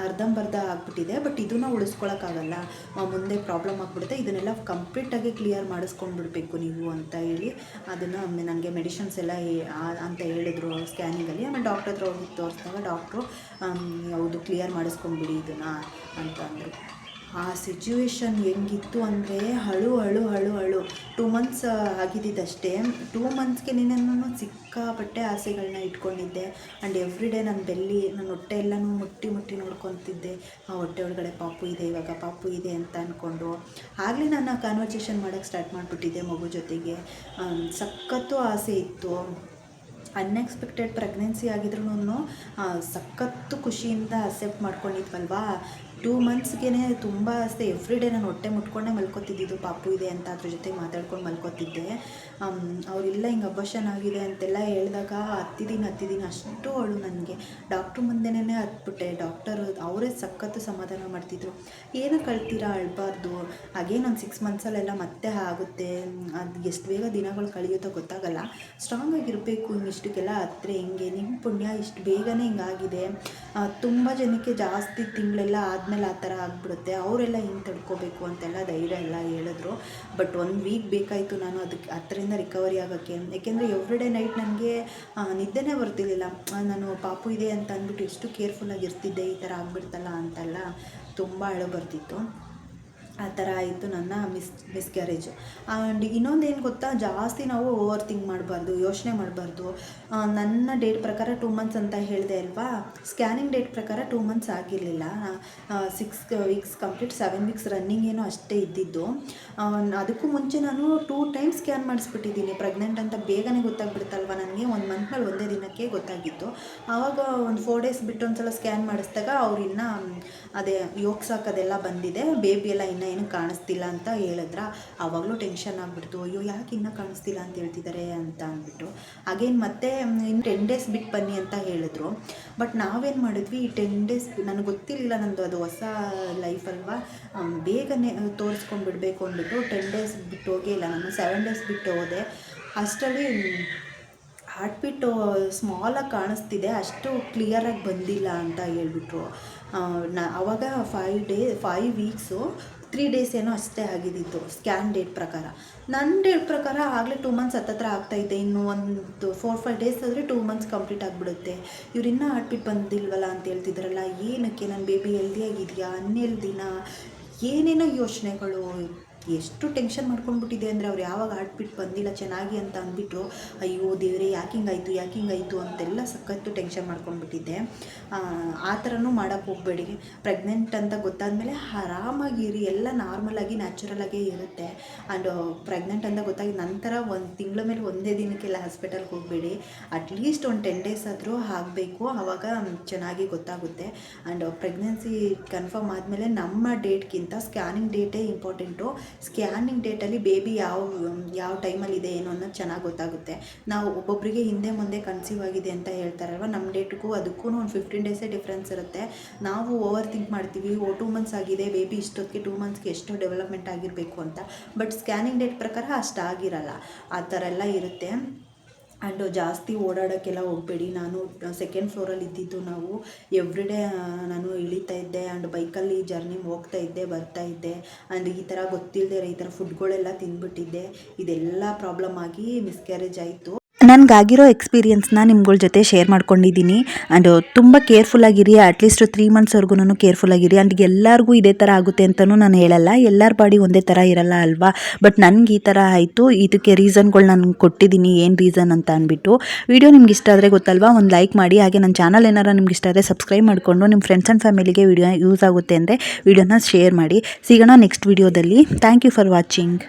ಅರ್ಧಂಬರ್ಧ ಆಗಿಬಿಟ್ಟಿದೆ. ಬಟ್ ಇದನ್ನು ಉಳಿಸ್ಕೊಳಕ್ಕಾಗಲ್ಲ, ಮುಂದೆ ಪ್ರಾಬ್ಲಮ್ ಆಗಿಬಿಡುತ್ತೆ, ಇದನ್ನೆಲ್ಲ ಕಂಪ್ಲೀಟಾಗಿ ಕ್ಲಿಯರ್ ಮಾಡಿಸ್ಕೊಂಡ್ಬಿಡ್ಬೇಕು ನೀವು ಅಂತ ಹೇಳಿ ಅದನ್ನು ನನಗೆ ಮೆಡಿಷನ್ಸ್ ಎಲ್ಲ ಅಂತ ಹೇಳಿದ್ರು ಸ್ಕ್ಯಾನಿಂಗಲ್ಲಿ. ಆಮೇಲೆ ಡಾಕ್ಟರ್ ಹತ್ರ ಹೋಗಿ ತೋರಿಸಿದಾಗ ಡಾಕ್ಟ್ರು ಹೌದು ಕ್ಲಿಯರ್ ಮಾಡಿಸ್ಕೊಂಡ್ಬಿಡಿ ಇದನ್ನು ಅಂತ ಅಂದರು. ಆ ಸಿಚುವೇಶನ್ ಹೆಂಗಿತ್ತು ಅಂದರೆ ಅಳು 2 ಮಂತ್ಸ್ ಆಗಿದ್ದಷ್ಟೇ. 2 ಮಂತ್ಸ್ಗೆ ನಾನು ಸಿಕ್ಕಾಪಟ್ಟೆ ಆಸೆಗಳನ್ನ ಇಟ್ಕೊಂಡಿದ್ದೆ. ಆ್ಯಂಡ್ ಎವ್ರಿ ಡೇ ನನ್ನ ನನ್ನ ಹೊಟ್ಟೆ ಎಲ್ಲನೂ ಮುಟ್ಟಿ ನೋಡ್ಕೊತಿದ್ದೆ. ಆ ಹೊಟ್ಟೆ ಒಳಗಡೆ ಪಾಪು ಇದೆ, ಇವಾಗ ಪಾಪು ಇದೆ ಅಂತ ಅಂದ್ಕೊಂಡು ಆಗಲೇ ನಾನು ಕಾನ್ವರ್ಸೇಷನ್ ಮಾಡೋಕ್ಕೆ ಸ್ಟಾರ್ಟ್ ಮಾಡಿಬಿಟ್ಟಿದ್ದೆ ಮಗು ಜೊತೆಗೆ. ಸಖತ್ತು ಆಸೆ ಇತ್ತು. ಅನ್ಎಕ್ಸ್ಪೆಕ್ಟೆಡ್ ಪ್ರೆಗ್ನೆನ್ಸಿ ಆಗಿದ್ರೂ ಸಖತ್ತು ಖುಷಿಯಿಂದ ಅಕ್ಸೆಪ್ಟ್ ಮಾಡ್ಕೊಂಡಿದ್ವಲ್ವಾ. 2 ಮಂತ್ಸ್ಗೆ ತುಂಬ ಆಸೆ. ಎವ್ರಿ ಡೇ ನಾನು ಹೊಟ್ಟೆ ಮುಟ್ಕೊಂಡೇ ಮಲ್ಕೋತಿದ್ದಿದ್ದು, ಪಾಪು ಇದೆ ಅಂತ ಅದ್ರ ಜೊತೆ ಮಾತಾಡ್ಕೊಂಡು ಮಲ್ಕೋತಿದ್ದೆ. ಅವರಿಲ್ಲ ಹಿಂಗೆ ಅಬಾರ್ಷನ್ ಆಗಿದೆ ಅಂತೆಲ್ಲ ಹೇಳಿದಾಗ ಹತ್ತಿದ್ದೀನಿ ಅಷ್ಟು ಅವಳು ನನಗೆ. ಡಾಕ್ಟ್ರ್ ಮುಂದೆನೇ ಹತ್ಬಿಟ್ಟೆ. ಡಾಕ್ಟರು ಅವರೇ ಸಖತ್ತು ಸಮಾಧಾನ ಮಾಡ್ತಿದ್ರು. ಏನೋ ಕಳ್ತೀರಾ, ಅಳಬಾರ್ದು, ಹಾಗೇನು ಒಂದು 6 ಮಂತ್ಸಲ್ಲೆಲ್ಲ ಮತ್ತೆ ಆಗುತ್ತೆ, ಅದು ಎಷ್ಟು ಬೇಗ ದಿನಗಳು ಕಳೆಯುತ್ತೋ ಗೊತ್ತಾಗಲ್ಲ, ಸ್ಟ್ರಾಂಗ್ ಆಗಿರಬೇಕು, ಇಷ್ಟಕ್ಕೆಲ್ಲ ಹಿಂಗೆ ನಿಮ್ಮ ಪುಣ್ಯ ಇಷ್ಟು ಬೇಗನೆ ಹಿಂಗಾಗಿದೆ. ತುಂಬ ಜನಕ್ಕೆ ಜಾಸ್ತಿ ತಿಂಗಳೆಲ್ಲ ಆದಮೇಲೆ ಆದಮೇಲೆ ಆ ಥರ ಆಗಿಬಿಡುತ್ತೆ, ಅವರೆಲ್ಲ ಹಿಂಗೆ ತಡ್ಕೋಬೇಕು ಅಂತೆಲ್ಲ ಧೈರ್ಯ ಎಲ್ಲ ಹೇಳಿದ್ರು. ಬಟ್ 1 ವೀಕ್ ಬೇಕಾಯಿತು ನಾನು ಅದರಿಂದ ರಿಕವರಿ ಆಗೋಕ್ಕೆ. ಏಕೆಂದರೆ ಎವ್ರಿಡೇ ನೈಟ್ ನನಗೆ ನಿದ್ದೆನೇ ಬರ್ತಿರ್ಲಿಲ್ಲ. ನಾನು ಪಾಪು ಇದೆ ಅಂತ ಅಂದ್ಬಿಟ್ಟು ಎಷ್ಟು ಕೇರ್ಫುಲ್ಲಾಗಿ ಇರ್ತಿದ್ದೆ, ಈ ಥರ ಆಗಿಬಿಡ್ತಲ್ಲ ಅಂತೆಲ್ಲ ತುಂಬ ಅಳು ಬರ್ತಿತ್ತು. ಆ ಥರ ಆಯಿತು ನನ್ನ ಮಿಸ್ಕ್ಯಾರೇಜು. ಆ್ಯಂಡ್ ಇನ್ನೊಂದೇನು ಗೊತ್ತಾ, ಜಾಸ್ತಿ ನಾವು ಓವರ್ ಥಿಂಕ್ ಮಾಡಬಾರ್ದು, ಯೋಚನೆ ಮಾಡಬಾರ್ದು. ನನ್ನ ಡೇಟ್ ಪ್ರಕಾರ 2 ಮಂತ್ಸ್ ಅಂತ ಹೇಳಿದೆ ಅಲ್ವಾ, ಸ್ಕ್ಯಾನಿಂಗ್ ಡೇಟ್ ಪ್ರಕಾರ 2 ಮಂತ್ಸ್ ಆಗಿರಲಿಲ್ಲ. 6 ವೀಕ್ಸ್ ಕಂಪ್ಲೀಟ್, 7 ವೀಕ್ಸ್ ರನ್ನಿಂಗ್ ಏನೋ ಅಷ್ಟೇ ಇದ್ದಿದ್ದು. ಅದಕ್ಕೂ ಮುಂಚೆ ನಾನು 2 ಟೈಮ್ಸ್ ಸ್ಕ್ಯಾನ್ ಮಾಡಿಸ್ಬಿಟ್ಟಿದ್ದೀನಿ. ಪ್ರೆಗ್ನೆಂಟ್ ಅಂತ ಬೇಗನೆ ಗೊತ್ತಾಗ್ಬಿಡುತ್ತಲ್ವ ನನಗೆ, 1 ಮಂತ್ ಮೇಲೆ ಒಂದೇ ದಿನಕ್ಕೆ ಗೊತ್ತಾಗಿತ್ತು. ಆವಾಗ ಒಂದು 4 ಡೇಸ್ ಬಿಟ್ಟು ಒಂದು ಸಲ ಸ್ಕ್ಯಾನ್ ಮಾಡಿಸಿದಾಗ ಅವ್ರು ಇನ್ನೂ ಅದೇ ಯೋಗ್ ಸಾಕೋದೆಲ್ಲ ಬಂದಿದೆ, ಬೇಬಿ ಎಲ್ಲ ಇನ್ನೂ ಏನು ಕಾಣಿಸ್ತಿಲ್ಲ ಅಂತ ಹೇಳಿದ್ರ. ಆವಾಗಲೂ ಟೆನ್ಷನ್ ಆಗಿಬಿಡ್ತು, ಅಯ್ಯೋ ಯಾಕೆ ಇನ್ನೂ ಕಾಣಿಸ್ತಿಲ್ಲ ಅಂತ ಹೇಳ್ತಿದ್ದಾರೆ ಅಂತ ಅಂದ್ಬಿಟ್ಟು. ಅಗೇನ್ ಮತ್ತೆ ಇನ್ನು 10 ಡೇಸ್ ಬಿಟ್ಟು ಬನ್ನಿ ಅಂತ ಹೇಳಿದ್ರು. ಬಟ್ ನಾವೇನು ಮಾಡಿದ್ವಿ, ಈ 10 ಡೇಸ್ ನನಗೆ ಗೊತ್ತಿರಲಿಲ್ಲ, ನಂದು ಅದು ಹೊಸ ಲೈಫ್ ಅಲ್ವಾ, ಬೇಗನೆ ತೋರಿಸ್ಕೊಂಡ್ಬಿಡ್ಬೇಕು ಅಂದ್ಬಿಟ್ಟು 10 ಡೇಸ್ ಬಿಟ್ಟು ಹೋಗೇ ಇಲ್ಲ ನಾನು. 7 ಡೇಸ್ ಬಿಟ್ಟು ಹೋದೆ. ಅಷ್ಟರಲ್ಲಿ ಹಾರ್ಟ್ಬೀಟು ಸ್ಮಾಲಾಗಿ ಕಾಣಿಸ್ತಿದೆ, ಅಷ್ಟು ಕ್ಲಿಯರಾಗಿ ಬಂದಿಲ್ಲ ಅಂತ ಹೇಳ್ಬಿಟ್ರು. ಆವಾಗ 5 ವೀಕ್ಸು 3 ಡೇಸ್ ಏನೋ ಅಷ್ಟೇ ಆಗಿದ್ದಿತ್ತು ಸ್ಕ್ಯಾನ್ ಡೇಟ್ ಪ್ರಕಾರ. ನನ್ನ ಡೇಟ್ ಪ್ರಕಾರ ಆಗಲೇ 2 ಮಂತ್ಸ್ ಹತ್ತತ್ರ ಆಗ್ತಾಯಿದೆ. ಇನ್ನು ಒಂದು 4-5 ಡೇಸ್ ಆದರೆ 2 ಮಂತ್ಸ್ ಕಂಪ್ಲೀಟ್ ಆಗಿಬಿಡುತ್ತೆ. ಇವ್ರು ಇನ್ನೂ ಹಾರ್ಟ್ಬೀಟ್ ಬಂದಿಲ್ವಲ್ಲ ಅಂತ ಹೇಳ್ತಿದ್ರಲ್ಲ, ಏನಕ್ಕೆ ನನ್ನ ಬೇಬಿ ಹೆಲ್ದಿಯಾಗಿದೆಯಾ, ಅನ್ಹೆಲ್ದಿನಾ, ಏನೇನೋ ಯೋಚನೆಗಳು. ಎಷ್ಟು ಟೆನ್ಷನ್ ಮಾಡ್ಕೊಂಡ್ಬಿಟ್ಟಿದೆ ಅಂದರೆ, ಅವ್ರು ಯಾವಾಗ ಹಾರ್ಟ್ಬೀಟ್ ಬಂದಿಲ್ಲ ಚೆನ್ನಾಗಿ ಅಂತ ಅಂದ್ಬಿಟ್ರು, ಅಯ್ಯೋ ದೇವರೇ ಯಾಕೆ ಹಿಂಗಾಯಿತು ಅಂತೆಲ್ಲ ಸಖತ್ತು ಟೆನ್ಷನ್ ಮಾಡ್ಕೊಂಡ್ಬಿಟ್ಟಿದ್ದೆ. ಆ ಥರನೂ ಮಾಡೋಕ್ಕೆ ಹೋಗಬೇಡಿ. ಪ್ರೆಗ್ನೆಂಟ್ ಅಂತ ಗೊತ್ತಾದಮೇಲೆ ಆರಾಮಾಗಿರಿ, ಎಲ್ಲ ನಾರ್ಮಲಾಗಿ ನ್ಯಾಚುರಲಾಗೇ ಇರುತ್ತೆ. ಆ್ಯಂಡ್ ಪ್ರೆಗ್ನೆಂಟ್ ಅಂತ ಗೊತ್ತಾಗಿದ ನಂತರ 1 ತಿಂಗಳ ಮೇಲೆ ಒಂದೇ ದಿನಕ್ಕೆಲ್ಲ ಹಾಸ್ಪಿಟಲ್ಗೆ ಹೋಗಬೇಡಿ. ಅಟ್ಲೀಸ್ಟ್ ಒಂದು 10 ಡೇಸ್ ಆದರೂ ಆಗಬೇಕು, ಆವಾಗ ಚೆನ್ನಾಗಿ ಗೊತ್ತಾಗುತ್ತೆ. ಆ್ಯಂಡ್ ಪ್ರೆಗ್ನೆನ್ಸಿ ಕನ್ಫರ್ಮ್ ಆದಮೇಲೆ ನಮ್ಮ ಡೇಟ್ಗಿಂತ ಸ್ಕ್ಯಾನಿಂಗ್ ಡೇಟೇ ಇಂಪಾರ್ಟೆಂಟು. ಸ್ಕ್ಯಾನಿಂಗ್ ಡೇಟಲ್ಲಿ ಬೇಬಿ ಯಾವ ಟೈಮಲ್ಲಿದೆ ಏನೋ ಅನ್ನೋದು ಚೆನ್ನಾಗಿ ಗೊತ್ತಾಗುತ್ತೆ. ನಾವು ಒಬ್ಬೊಬ್ಬರಿಗೆ ಹಿಂದೆ ಮುಂದೆ ಕನ್ಸೀವ್ ಆಗಿದೆ ಅಂತ ಹೇಳ್ತಾರಲ್ವ, ನಮ್ಮ ಡೇಟ್ಗೂ ಅದಕ್ಕೂ ಒಂದು 15 ಡೇಸೇ ಡಿಫ್ರೆನ್ಸ್ ಇರುತ್ತೆ. ನಾವು ಓವರ್ ಥಿಂಕ್ ಮಾಡ್ತೀವಿ, 2 ಮಂತ್ಸ್ ಆಗಿದೆ ಬೇಬಿ, ಇಷ್ಟೊತ್ತಿಗೆ 2 ಮಂತ್ಸ್ಗೆ ಎಷ್ಟೋ ಡೆವಲಪ್ಮೆಂಟ್ ಆಗಿರಬೇಕು ಅಂತ. ಬಟ್ ಸ್ಕ್ಯಾನಿಂಗ್ ಡೇಟ್ ಪ್ರಕಾರ ಅಷ್ಟಾಗಿರಲ್ಲ, ಆ ಥರ ಎಲ್ಲ ಇರುತ್ತೆ. ಆ್ಯಂಡ್ ಜಾಸ್ತಿ ಓಡಾಡೋಕ್ಕೆಲ್ಲ ಹೋಗಬೇಡಿ. ನಾನು 2nd ಫ್ಲೋರಲ್ಲಿ ಇದ್ದಿದ್ದು. ನಾವು ಎವ್ರಿಡೇ ನಾನು ಇಳಿತಾ ಇದ್ದೆ ಆ್ಯಂಡ್ ಬೈಕಲ್ಲಿ ಜರ್ನಿ ಹೋಗ್ತಾಯಿದ್ದೆ ಬರ್ತಾಯಿದ್ದೆ. ಆ್ಯಂಡ್ ಈ ಥರ ಗೊತ್ತಿಲ್ಲದೆ ಈ ಥರ ಫುಡ್ಗಳೆಲ್ಲ ತಿಂದ್ಬಿಟ್ಟಿದ್ದೆ. ಇದೆಲ್ಲ ಪ್ರಾಬ್ಲಮ್ ಆಗಿ ಮಿಸ್ಕ್ಯಾರೇಜ್ ಆಯಿತು. ನನಗಾಗಿರೋ ಎಕ್ಸ್ಪೀರಿಯನ್ಸ್ನ ನಿಮ್ಗಳ ಜೊತೆ ಶೇರ್ ಮಾಡ್ಕೊಂಡಿದ್ದೀನಿ. ಆ್ಯಂಡ್ ತುಂಬ ಕೇರ್ಫುಲ್ಲಾಗಿರಿ, ಅಟ್ಲೀಸ್ಟ್ 3 ಮಂತ್ಸ್ವರೆಗೂ ಕೇರ್ಫುಲ್ಲಾಗಿರಿ. ಆ್ಯಂಡ್ ಎಲ್ಲರಿಗೂ ಇದೇ ಥರ ಆಗುತ್ತೆ ಅಂತಲೂ ನಾನು ಹೇಳಲ್ಲ, ಎಲ್ಲರ ಬಾಡಿ ಒಂದೇ ಥರ ಇರಲ್ಲ ಅಲ್ವಾ. ಬಟ್ ನನಗೆ ಈ ಥರ ಆಯಿತು, ಇದಕ್ಕೆ ರೀಸನ್ಗಳು ನಾನು ಕೊಟ್ಟಿದ್ದೀನಿ, ಏನು ರೀಸನ್ ಅಂತ ಅಂದ್ಬಿಟ್ಟು. ವಿಡಿಯೋ ನಿಮ್ಗೆ ಇಷ್ಟ ಆದರೆ ಗೊತ್ತಲ್ವಾ, ಒಂದು ಲೈಕ್ ಮಾಡಿ. ಹಾಗೆ ನನ್ನ ಚಾನಲ್ ಏನಾರು ನಿಮ್ಗೆ ಇಷ್ಟ ಆದರೆ ಸಬ್ಸ್ಕ್ರೈಬ್ ಮಾಡಿಕೊಂಡು ನಿಮ್ಮ ಫ್ರೆಂಡ್ಸ್ ಆ್ಯಂಡ್ ಫ್ಯಾಮಿಲಿಗೆ ವಿಡಿಯೋ ಯೂಸ್ ಆಗುತ್ತೆ ಅಂದರೆ ವಿಡಿಯೋನ ಶೇರ್ ಮಾಡಿ. ಸಿಗೋಣ ನೆಕ್ಸ್ಟ್ ವಿಡಿಯೋದಲ್ಲಿ. Thank you for watching.